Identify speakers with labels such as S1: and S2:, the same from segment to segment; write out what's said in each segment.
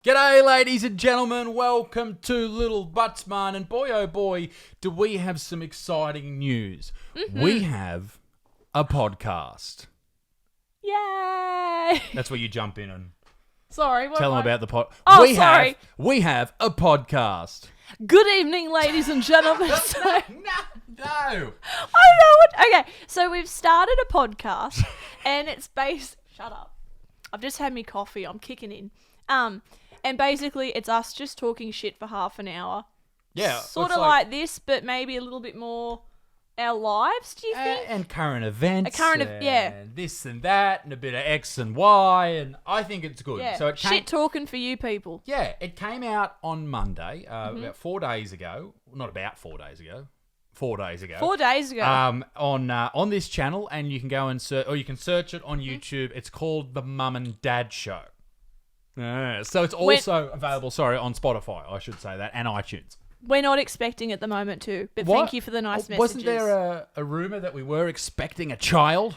S1: G'day, ladies and gentlemen. Welcome to Little Buttsmarn. And boy, oh boy, do we have some exciting news. We have a podcast.
S2: Yay!
S1: That's where you jump in and
S2: Sorry.
S1: tell them about the pod.
S2: Oh, sorry.
S1: We have a podcast.
S2: Good evening, ladies and gentlemen.
S1: No.
S2: I know what. Okay, so we've started a podcast, and it's based. Shut up. I've just had me coffee. I'm kicking in. And basically, it's us just talking shit for half an hour.
S1: Yeah.
S2: Sort of like this, but maybe a little bit more our lives, do you think?
S1: And current events.
S2: Yeah.
S1: And this and that, and a bit of X and Y, and I think it's good.
S2: Yeah.
S1: So it
S2: Shit talking for you people.
S1: Yeah, it came out on Monday, about 4 days ago. Not about 4 days ago. 4 days ago.
S2: 4 days ago.
S1: On this channel, and you can go and search, or you can search it on YouTube. It's called The Mum and Dad Show. So it's also available, on Spotify, I should say that, and iTunes.
S2: We're not expecting at the moment too, but
S1: What?
S2: thank you for the nice messages.
S1: Wasn't there a rumour that we were expecting a child?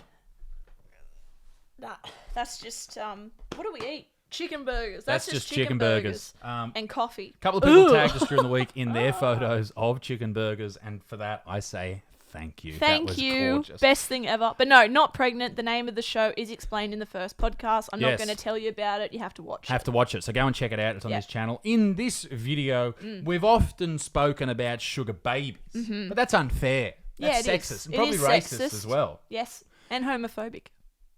S2: Nah, that's just, what do we eat? Chicken burgers.
S1: That's just chicken burgers.
S2: And coffee.
S1: A couple of people tagged us during the week in their photos of chicken burgers, and for that I say thank you.
S2: Thank you.
S1: Gorgeous.
S2: Best thing ever. But no, not pregnant. The name of the show is explained in the first podcast. I'm not going to tell you about it. You have to watch it.
S1: To watch it. So go and check it out. It's on this channel. In this video, we've often spoken about sugar babies, but that's unfair. That's sexist. And probably racist as well.
S2: Yes. And homophobic.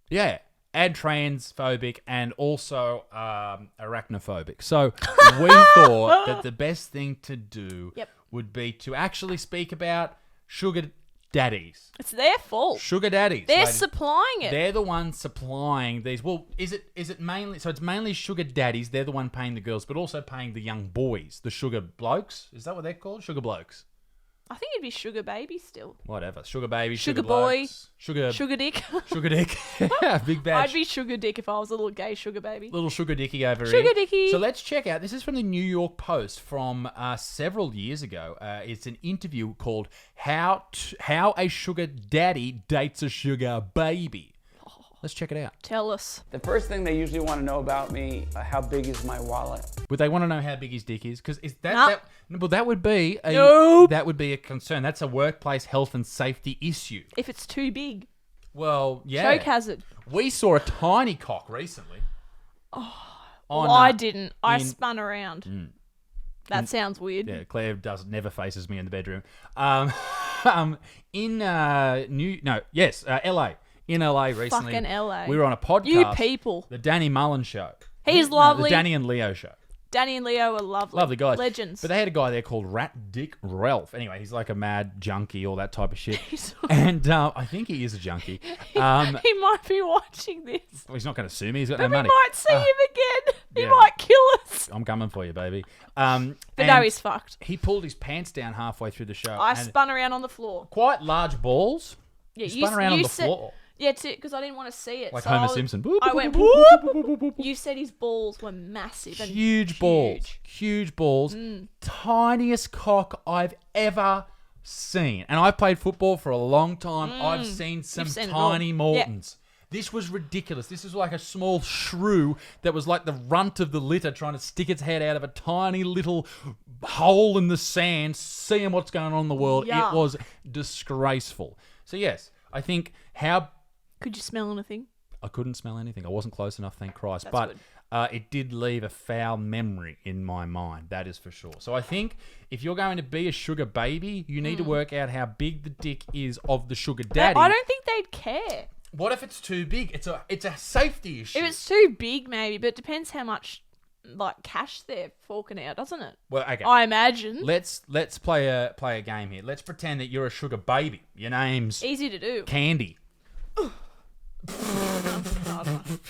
S1: Yeah. And transphobic, and also arachnophobic. So we thought that the best thing to do would be to actually speak about sugar daddies.
S2: It's their fault.
S1: Sugar daddies.
S2: They're supplying it.
S1: They're the ones supplying these. Well, is it mainly? So it's mainly sugar daddies. They're the one paying the girls, but also paying the young boys, the sugar blokes. Is that what they're called? Sugar blokes.
S2: I think it'd be sugar baby still.
S1: Whatever. Sugar baby,
S2: sugar
S1: boy,
S2: blokes,
S1: sugar
S2: dick.
S1: Sugar dick. Big badge.
S2: I'd be sugar dick if I was a little gay sugar baby.
S1: Little sugar dicky over here.
S2: Sugar dicky.
S1: So let's check out. This is from the New York Post from several years ago. It's an interview called "How a Sugar Daddy Dates a Sugar Baby." Let's check it out.
S2: Tell us.
S3: The first thing they usually want to know about me, how big is my wallet?
S1: Would they want to know how big his dick is? Because that would be a concern. That's a workplace health and safety issue.
S2: If it's too big.
S1: Well, yeah.
S2: Choke hazard.
S1: We saw a tiny cock recently.
S2: I didn't. I spun around. That sounds weird.
S1: Yeah, Claire never faces me in the bedroom. LA. In LA recently.
S2: Fucking LA.
S1: We were on a podcast.
S2: You people.
S1: The Danny Mullen Show.
S2: He's lovely.
S1: The Danny and Leo Show.
S2: Danny and Leo are lovely.
S1: Lovely guys.
S2: Legends.
S1: But they had a guy there called Rat Dick Ralph. Anyway, he's like a mad junkie, all that type of shit. And I think he is a junkie.
S2: He might be watching this.
S1: Well, he's not going to sue me. He's got
S2: But
S1: no money.
S2: we might see him again. He
S1: yeah.
S2: might kill us.
S1: I'm coming for you, baby.
S2: But no, he's fucked.
S1: He pulled his pants down halfway through the show.
S2: I spun around on the floor.
S1: Quite large balls.
S2: Yeah,
S1: he spun around on the floor.
S2: Yeah, because I didn't want to see it.
S1: Like
S2: so
S1: Homer Simpson.
S2: I went, whoop. You said his balls were massive. And
S1: Huge balls. Huge balls. Tiniest cock I've ever seen. And I've played football for a long time. I've seen some tiny Mortons. Yeah. This was ridiculous. This is like a small shrew that was like the runt of the litter trying to stick its head out of a tiny little hole in the sand, seeing what's going on in the world.
S2: Yeah.
S1: It was disgraceful. So yes, I think
S2: Could you smell anything?
S1: I couldn't smell anything. I wasn't close enough, thank Christ.
S2: That's
S1: but it did leave a foul memory in my mind, that is for sure. So I think if you're going to be a sugar baby, you need to work out how big the dick is of the sugar daddy.
S2: I don't think they'd care.
S1: What if it's too big? It's a safety issue.
S2: If it's too big, maybe, but it depends how much cash they're forking out, doesn't it?
S1: Well, okay.
S2: I imagine.
S1: Let's play a game here. Let's pretend that you're a sugar baby. Your name's
S2: Easy to do.
S1: Candy.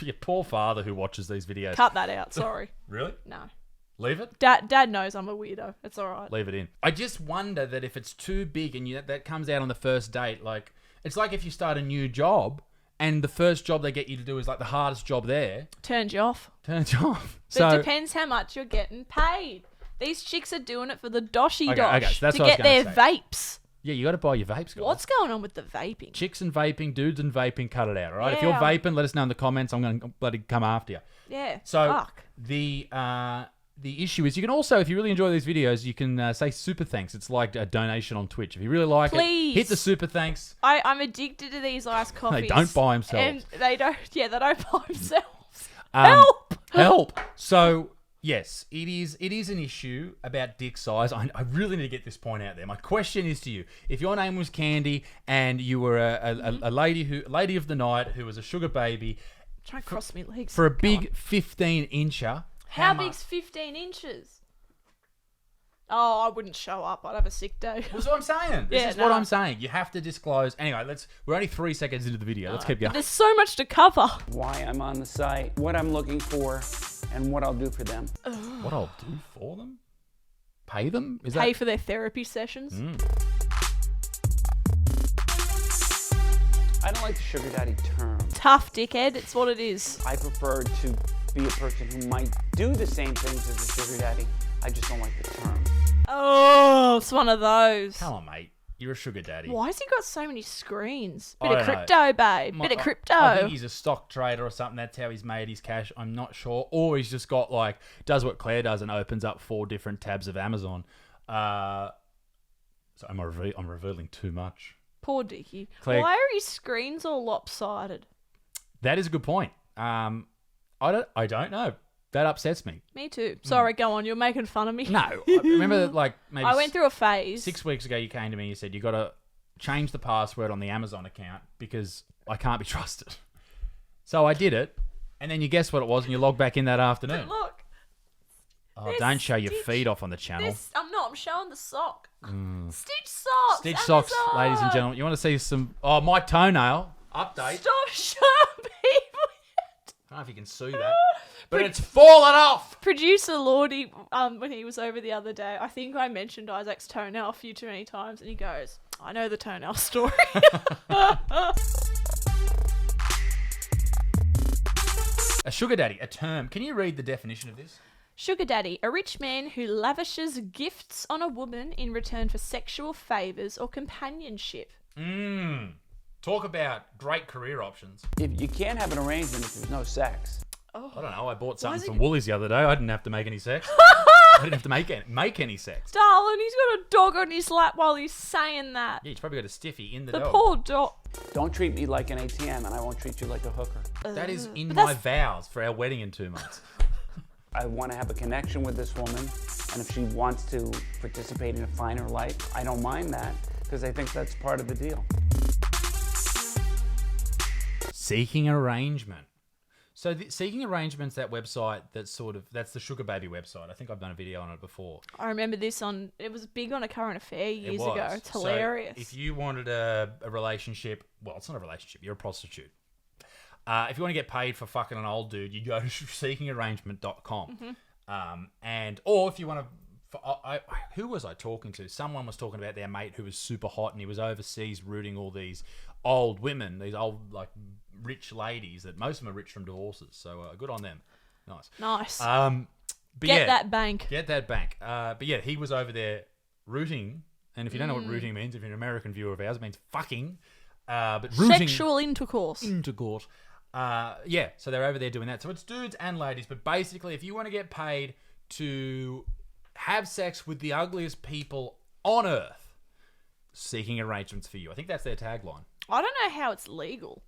S1: Your poor father who watches these videos.
S2: Cut that out. Sorry.
S1: Really?
S2: No.
S1: Leave it?
S2: Dad knows I'm a weirdo. It's all right.
S1: Leave it in. I just wonder that if it's too big and that comes out on the first date, it's like if you start a new job and the first job they get you to do is like the hardest job there.
S2: Turns you off.
S1: Turns you off.
S2: But it depends how much you're getting paid. These chicks are doing it for the doshy dosh
S1: so that's
S2: to
S1: what I was
S2: get their
S1: gonna
S2: vapes.
S1: Yeah, you got to buy your vapes, guys.
S2: What's going on with the vaping?
S1: Chicks and vaping, dudes and vaping, cut it out, all right? If you're
S2: Yeah.
S1: vaping, let us know in the comments. I'm going to bloody come after you.
S2: Yeah.
S1: So
S2: Fuck.
S1: the issue is you can also, if you really enjoy these videos, you can say super thanks. It's like a donation on Twitch. If you really like
S2: Please.
S1: it, hit the super thanks.
S2: I'm addicted to these iced coffees.
S1: They don't buy themselves.
S2: And they don't buy themselves.
S1: Help!
S2: Help!
S1: Help! So, yes, it is an issue about dick size. I really need to get this point out there. My question is to you. If your name was Candy and you were a lady of the night who was a sugar baby
S2: Try and cross me legs.
S1: for a
S2: Go
S1: big
S2: on.
S1: 15-incher...
S2: How big's 15 inches? Oh, I wouldn't show up. I'd have a sick day.
S1: That's what I'm saying. This
S2: Yeah,
S1: is what
S2: nah.
S1: I'm saying. You have to disclose. Anyway, we're only 3 seconds into the video. Let's keep going.
S2: There's so much to cover.
S3: Why I'm on the site, what I'm looking for, and what I'll do for them.
S1: What I'll do for them? Pay them? Is
S2: Pay
S1: that...
S2: for their therapy sessions.
S3: I don't like the sugar daddy term.
S2: Tough dickhead. It's what it is.
S3: I prefer to be a person who might do the same things as a sugar daddy. I just don't like the term.
S2: Oh, it's one of those.
S1: Come on, mate. You're a sugar daddy.
S2: Why has he got so many screens?
S1: I
S2: Bit of
S1: don't know.
S2: crypto, babe. Bit of crypto.
S1: I think he's a stock trader or something. That's how he's made his cash. I'm not sure. Or he's just got does what Claire does and opens up 4 different tabs of Amazon. So I'm revealing too much.
S2: Poor Dickie.
S1: Claire-
S2: Why are his screens all lopsided?
S1: That is a good point. I don't know. That upsets me.
S2: Me too. Sorry, go on. You're making fun of me.
S1: No, I remember maybe
S2: I went through a phase.
S1: 6 weeks ago. You came to me and you said you got to change the password on the Amazon account because I can't be trusted. So I did it, and then you guess what it was, and you logged back in that afternoon.
S2: Look.
S1: Oh,
S2: there's
S1: don't show your
S2: Stitch.
S1: feet off on the channel.
S2: I'm not. I'm showing the sock. Stitch socks.
S1: Stitch socks,
S2: Amazon.
S1: ladies and gentlemen. You want to see some... Oh, my toenail update.
S2: Stop showing people.
S1: I don't know if you can see that, but it's fallen off.
S2: Producer Lordy, when he was over the other day, I think I mentioned Isaac's toenail a few too many times, and he goes, "I know the toenail story."
S1: A sugar daddy, a term. Can you read the definition of this?
S2: Sugar daddy, a rich man who lavishes gifts on a woman in return for sexual favours or companionship.
S1: Talk about great career options.
S3: If you can't have an arrangement if there's no sex.
S1: I don't know. I bought something
S2: is
S1: from
S2: it-
S1: Woolies the other day. I didn't have to make any sex. I didn't have to make any sex.
S2: Darling, he's got a dog on his lap while he's saying that.
S1: Yeah, he's probably got a stiffy in the
S2: The
S1: dog.
S2: poor dog.
S3: Don't treat me like an ATM and I won't treat you like a hooker.
S1: That is in
S2: But
S1: my
S2: that's-
S1: vows for our wedding in 2 months.
S3: I want to have a connection with this woman, and if she wants to participate in a finer life, I don't mind that because I think that's part of the deal.
S1: Seeking arrangement. So Seeking Arrangement's that website that's the Sugar Baby website. I think I've done a video on it before.
S2: I remember this it was big on A Current Affair years
S1: It was.
S2: ago. It's
S1: So
S2: hilarious.
S1: if you wanted a relationship, well, it's not a relationship, you're a prostitute. If you want to get paid for fucking an old dude, you go to seekingarrangement.com. Or if you want to... who was I talking to? Someone was talking about their mate who was super hot and he was overseas rooting all these old women, these old, rich ladies that most of them are rich from divorces. So good on them. Nice.
S2: Nice.
S1: But
S2: Get that bank.
S1: Get that bank. But yeah, he was over there rooting. And if you don't know what rooting means, if you're an American viewer of ours, it means fucking. But rooting...
S2: Sexual intercourse.
S1: Intercourse. So they're over there doing that. So it's dudes and ladies. But basically, if you want to get paid to have sex with the ugliest people on earth, Seeking Arrangements for you. I think that's their tagline.
S2: I don't know how it's legal.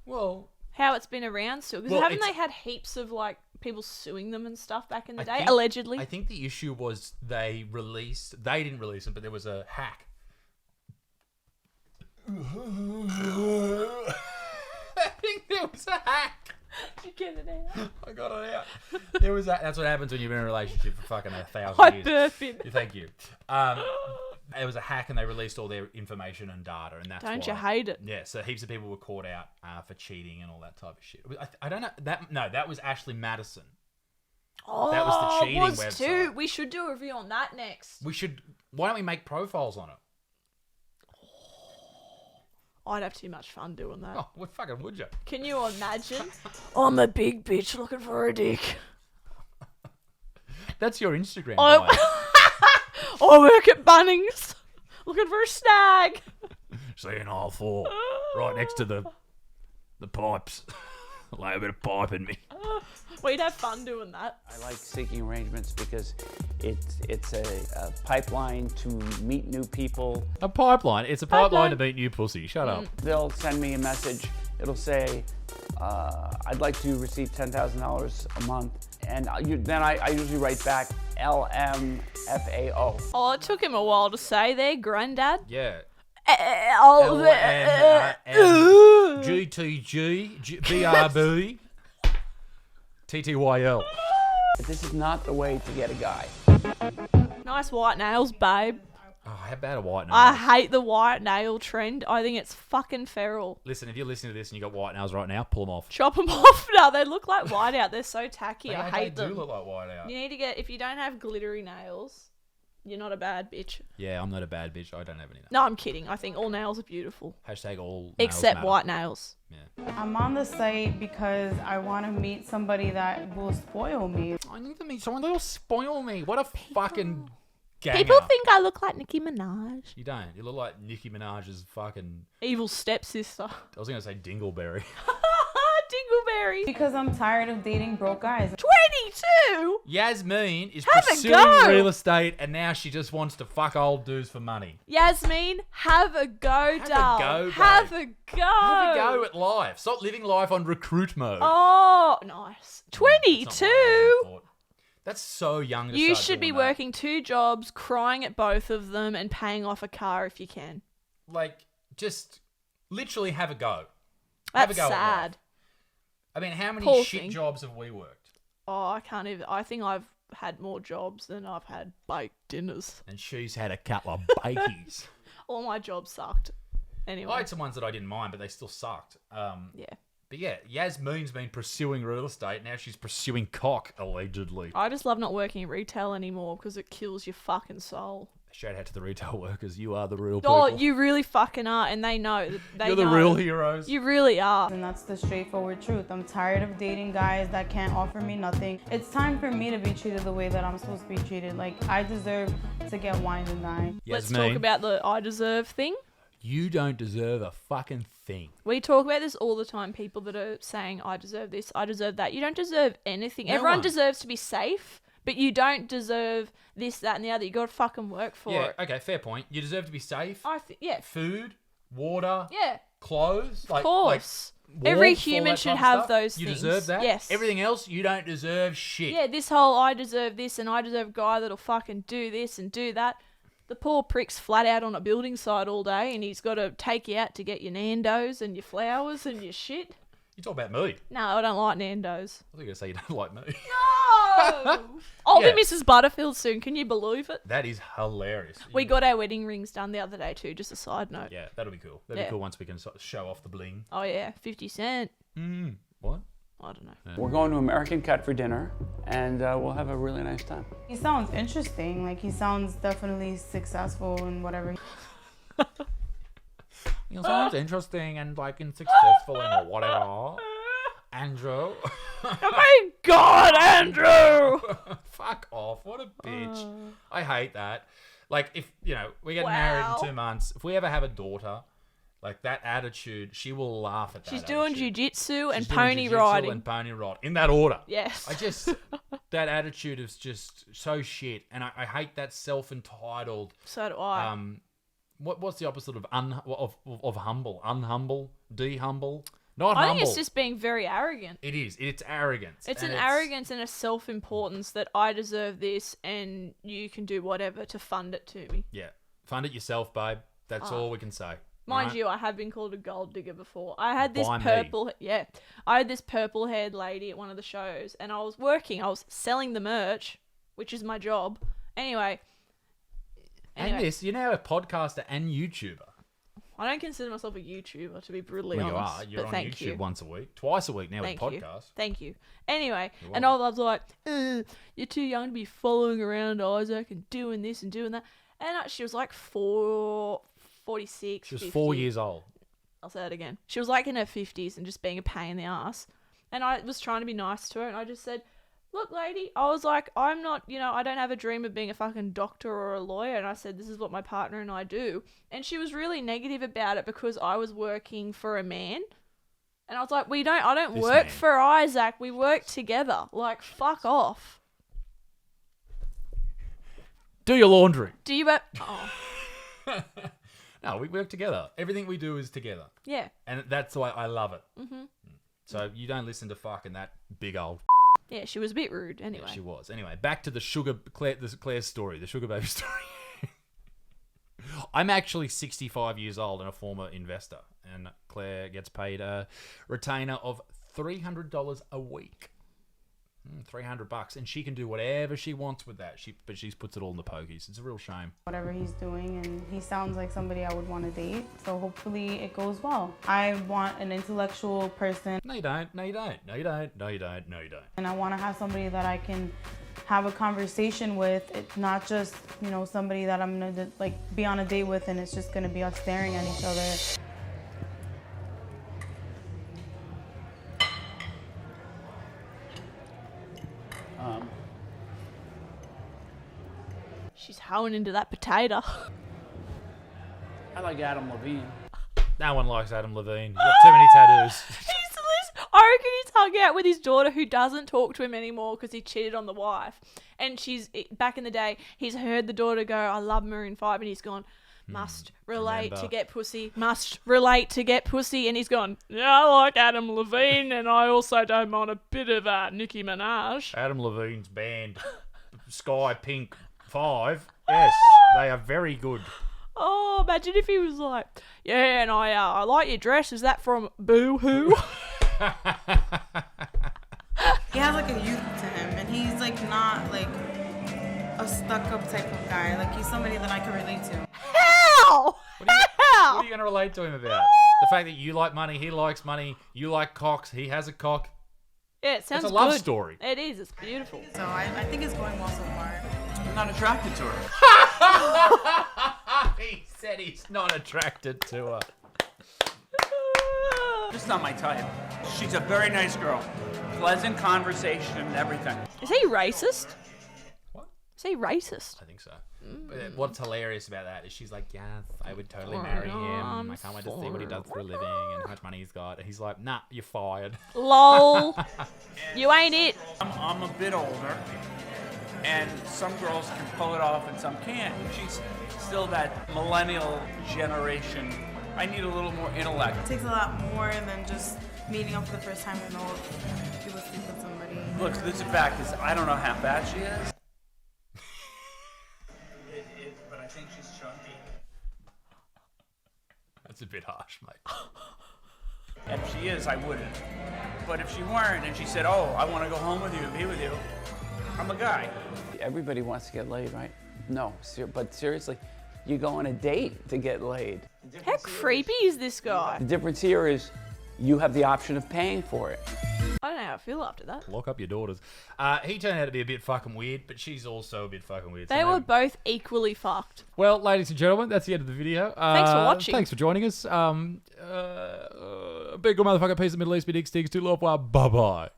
S1: Well...
S2: How it's been around still. Because
S1: Well,
S2: haven't
S1: it's-
S2: they had heaps of, people suing them and stuff back in the
S1: I
S2: day?
S1: think-
S2: Allegedly.
S1: I think the issue was they didn't release them, but there was a hack. I think there was a hack.
S2: Did you get it out?
S1: I got it out. There was that's what happens when you've been in a relationship for fucking 1,000
S2: I
S1: years.
S2: burp it.
S1: Thank you. It was a hack and they released all their information and data, and that's
S2: Don't
S1: why.
S2: you hate it?
S1: Yeah, so heaps of people were caught out for cheating and all that type of shit. I don't know that was Ashley Madison.
S2: Oh,
S1: That was the cheating
S2: was
S1: website.
S2: too. We should do a review on that next.
S1: Why don't we make profiles on it?
S2: I'd have too much fun doing that.
S1: Oh, what fucking would you?
S2: Can you imagine? I'm a big bitch looking for a dick.
S1: That's your Instagram
S2: I,
S1: bio.
S2: I work at Bunnings. Looking for a snag.
S1: Seeing all four. Right next to the pipes. Lay a bit of pipe in me.
S2: We'd have fun doing that.
S3: I like seeking arrangements because it's a pipeline to meet new people.
S1: A pipeline? It's a pipeline to meet new pussy. Shut up.
S3: They'll send me a message. It'll say, I'd like to receive $10,000 a month. And then I usually write back LMFAO.
S2: Oh, it took him a while to say there, Granddad.
S1: Yeah.
S2: Oh,
S1: GTG, BRB, TTYL.
S3: This is not the way to get a guy.
S2: nice white nails, babe.
S1: Oh, how about a white nail?
S2: I hate the white nail trend. I think it's fucking feral.
S1: Listen, if you're listening to this and you got white nails right now, pull them off.
S2: Chop them off. No, they look like white out. They're so tacky. I hate them.
S1: They do look like white out.
S2: You need to get, if you don't have glittery nails, you're not a bad bitch.
S1: Yeah, I'm not a bad bitch. I don't have any nails.
S2: No, I'm kidding. I think all nails are beautiful.
S1: Hashtag all nails
S2: Except
S1: matter.
S2: white nails.
S1: Yeah.
S4: I'm on the site because I want to meet somebody that will spoil me.
S1: I need to meet someone that'll spoil me. What a fucking ganger.
S2: People think I look like Nicki Minaj.
S1: You don't. You look like Nicki Minaj's fucking...
S2: Evil stepsister.
S1: I was going to say Dingleberry.
S2: Dingleberry.
S4: Because I'm tired of dating broke guys.
S2: 22?
S1: Yasmin is
S2: Have a
S1: pursuing
S2: go.
S1: real estate and now she just wants to fuck old dudes for money.
S2: Yasmin, have a go,
S1: Have a
S2: doll.
S1: go, babe.
S2: Have a go.
S1: Have a go at life. Stop living life on recruit mode.
S2: Oh, nice.
S1: It's not what I
S2: 22?
S1: thought. That's so young to
S2: You
S1: start
S2: should be
S1: doing that.
S2: working 2 jobs, crying at both of them, and paying off a car if you can.
S1: Like, just literally have a go.
S2: That's
S1: have a go at
S2: sad.
S1: life. I mean, how many
S2: Poor
S1: shit
S2: thing.
S1: jobs have we worked?
S2: Oh, I can't even. I think I've had more jobs than I've had baked dinners.
S1: And she's had a couple of bakies.
S2: All my jobs sucked. Anyway.
S1: I had some ones that I didn't mind, but they still sucked.
S2: Yeah.
S1: But yeah, Yasmin's been pursuing real estate. Now she's pursuing cock, allegedly.
S2: I just love not working in retail anymore because it kills your fucking soul.
S1: Shout out to the retail workers. You are the real people.
S2: Oh, you really fucking are, and they know. They
S1: You're the
S2: know.
S1: real heroes.
S2: You really are.
S4: And that's the straightforward truth. I'm tired of dating guys that can't offer me nothing. It's time for me to be treated the way that I'm supposed to be treated. Like, I deserve to get wine and dine.
S2: Let's
S1: Yasmin,
S2: talk about the I deserve thing.
S1: you don't deserve a fucking thing.
S2: We talk about this all the time. People that are saying, I deserve this, I deserve that. You don't deserve anything.
S1: No
S2: Everyone
S1: one.
S2: deserves to be safe, but you don't deserve this, that, and the other. You got to fucking work for
S1: Yeah,
S2: it.
S1: okay, fair point. You deserve to be safe.
S2: I think, yeah,
S1: Food, water,
S2: yeah,
S1: clothes.
S2: of course. Every
S1: warmth, all
S2: human
S1: that
S2: should
S1: type of
S2: have
S1: stuff.
S2: those
S1: You
S2: things.
S1: deserve that.
S2: Yes.
S1: Everything else, you don't deserve shit.
S2: Yeah, this whole I deserve this and I deserve a guy that'll fucking do this and do that. The poor prick's flat out on a building site all day and he's got to take you out to get your Nando's and your flowers and your shit.
S1: You talk about me.
S2: No, I don't like Nando's.
S1: I think you're going to say you don't like me.
S2: No! I'll
S1: Yeah.
S2: be Mrs. Butterfield soon. Can you believe it?
S1: That is hilarious.
S2: We got our wedding rings done the other day too, just a side note.
S1: Yeah, that'll be cool. That'll
S2: Yeah.
S1: be cool once we can sort of show off the bling.
S2: Oh yeah, 50 Cent.
S1: What?
S2: I don't know.
S3: We're going to American Cut for dinner, and we'll have a really nice time.
S4: He sounds interesting. Like, he sounds definitely successful in whatever.
S1: You sounds interesting and like and successful and whatever. Andrew.
S2: Oh my god, Andrew!
S1: Fuck off. What a bitch. I hate that. Like, if, you know, we get married
S2: Wow.
S1: in 2 months, if we ever have a daughter, like that attitude, she will laugh at that.
S2: She's doing
S1: attitude.
S2: jiu-jitsu and
S1: She's doing
S2: pony
S1: jiu-jitsu
S2: riding.
S1: and pony ride in that order.
S2: Yes.
S1: I just that attitude is just so shit, and I hate that self-entitled.
S2: So do I.
S1: What's the opposite of of humble? Unhumble, dehumble, not
S2: I
S1: humble.
S2: think it's just being very arrogant.
S1: It is. It's arrogance.
S2: It's
S1: and
S2: an arrogance and a self-importance that I deserve this and you can do whatever to fund it to me.
S1: Yeah, fund it yourself, babe. That's all we can say.
S2: Mind
S1: right?
S2: you, I have been called a gold digger before. I had this
S1: By me.
S2: I had this purple-haired lady at one of the shows, and I was selling the merch, which is my job. Anyway,
S1: And this, you're now a podcaster and YouTuber.
S2: I don't consider myself a YouTuber, to be brutally
S1: Well, you
S2: honest.
S1: are. You're
S2: but
S1: on
S2: thank
S1: YouTube
S2: you.
S1: once a week, twice a week now
S2: Thank
S1: with
S2: you.
S1: podcasts.
S2: Thank you. Anyway,
S1: You're
S2: and I was like, you're too young to be following around Isaac and doing this and doing that. And she was like 46.
S1: She was
S2: 50.
S1: 4 years old.
S2: I'll say it again. She was like in her 50s and just being a pain in the ass. And I was trying to be nice to her, and I just said, look, lady, I was like, I'm not, I don't have a dream of being a fucking doctor or a lawyer. And I said, this is what my partner and I do. And she was really negative about it because I was working for a man. And I was like, I don't
S1: This
S2: work
S1: man.
S2: for Isaac. We work together. Like, fuck off.
S1: Do your laundry.
S2: Do you work? Oh,
S1: No, we work together. Everything we do is together.
S2: yeah.
S1: And that's why I love it. Mm-hmm. So you don't listen to fucking that big old...
S2: Yeah, she was a bit rude anyway.
S1: Yeah, she was. Anyway, back to the Claire's story, the sugar baby story. I'm actually 65 years old and a former investor, and Claire gets paid a retainer of $300 a week. $300, and she can do whatever she wants with that. But she puts it all in the pokies. It's a real shame.
S4: Whatever he's doing, and he sounds like somebody I would want to date. So hopefully it goes well. I want an intellectual person.
S1: No, you don't. No, you don't. No, you don't. No, you don't. No, you don't.
S4: And I want to have somebody that I can have a conversation with. It's not just, somebody that I'm going to be on a date with and it's just going to be us staring at each other.
S2: She's hoeing into that potato.
S3: I like Adam Levine.
S1: No one likes Adam Levine. You've got too many tattoos.
S2: I reckon he's hung out with his daughter who doesn't talk to him anymore because he cheated on the wife. And back in the day, he's heard the daughter go, I love Maroon 5, and he's gone, must relate
S1: remember.
S2: to get pussy, must relate to get pussy. And he's gone, yeah, I like Adam Levine, and I also don't mind a bit of Nicki Minaj.
S1: Adam Levine's band, Sky Pink 5. Yes, they are very good.
S2: Oh, imagine if he was like, yeah, and I like your dress. Is that from Boo Hoo?
S4: He has a youth to him, and he's not a stuck-up type of guy. He's somebody that I can relate to.
S2: How?
S1: What are you going to relate to him about? The fact that you like money, he likes money, you like cocks, he has a cock.
S2: Yeah, it sounds
S1: It's a love
S2: good.
S1: story.
S2: It is. It's beautiful.
S4: So I think it's going well so far.
S3: I'm not attracted to her.
S1: He said he's not attracted to her.
S3: Just not my type. She's a very nice girl. Pleasant conversation and everything.
S2: Is he racist?
S1: What?
S2: Is he racist?
S1: I think so. But what's hilarious about that is she's like, yes, I would totally marry him. I can't wait to see what he does for a living and how much money he's got. And he's like, nah, you're fired.
S2: Lol. You ain't it.
S3: I'm a bit older, and some girls can pull it off and some can't. She's still that millennial generation. I need a little more intellect.
S4: It takes a lot more than just meeting up for the first time to know if you will sleep with somebody.
S3: Look, this fact is, I don't know how bad she is. But I think she's chunky.
S1: That's a bit harsh, mate.
S3: If she is, I wouldn't. But if she weren't and she said, oh, I want to go home with you and be with you, I'm a guy. Everybody wants to get laid, right? No, but seriously, you go on a date to get laid.
S2: How creepy is this guy?
S3: The difference here is you have the option of paying for it.
S2: I don't know how I feel after that.
S1: Lock up your daughters. He turned out to be a bit fucking weird, but she's also a bit fucking weird.
S2: They were both equally fucked.
S1: Well, ladies and gentlemen, that's the end of the video.
S2: Thanks for watching.
S1: Thanks for joining us. Big good motherfucker piece of Middle East, big dick sticks, do love, bye bye.